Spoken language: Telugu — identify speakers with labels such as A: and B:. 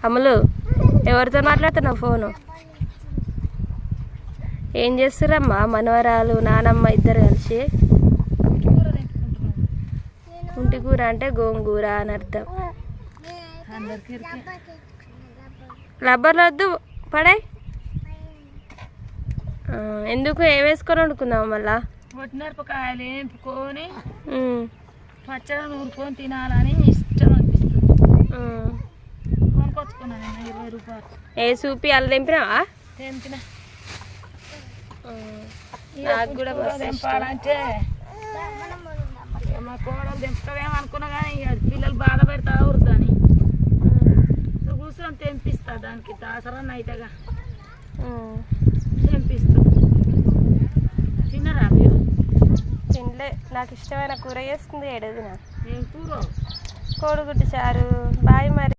A: అమ్ములు ఎవరితో మాట్లాడుతున్నావు ఫోను? ఏం చేస్తురమ్మా మనవరాలు నానమ్మ ఇద్దరు కలిసి? ఉంటి కూర అంటే గోంగూర అని అర్థం. రబ్బర్లు వద్దు పడే. ఎందుకు ఏ వేసుకొని వండుకుందాం మళ్ళా?
B: మిరపకాయలు వేపుకొని పచ్చడి నూరుకొని తినాలని ఇష్టం అనిపిస్తుంది. కొనుకొచ్చుకున్నాను 20 రూపాయలు.
A: ఏ సూపి అల్ల తెంపినావా?
B: తెంపిన
A: నాకు కూడా
B: తెంపాలంటే మా కోడలు తెంపుతావేమో అనుకున్నా కానీ పిల్లలు బాధ పెడతా ఊరుతాని కూర్చొని తెంపిస్తా. దానికి దాసరా నైతగా తెంపిస్తా. తిన్నరా మీరు?
A: తినలే. నాకు ఇష్టమైన కూర చేస్తుంది. ఏడదిన
B: ఏం కూర?
A: కోడిగుడ్డు చారు. బాయ్ మరి.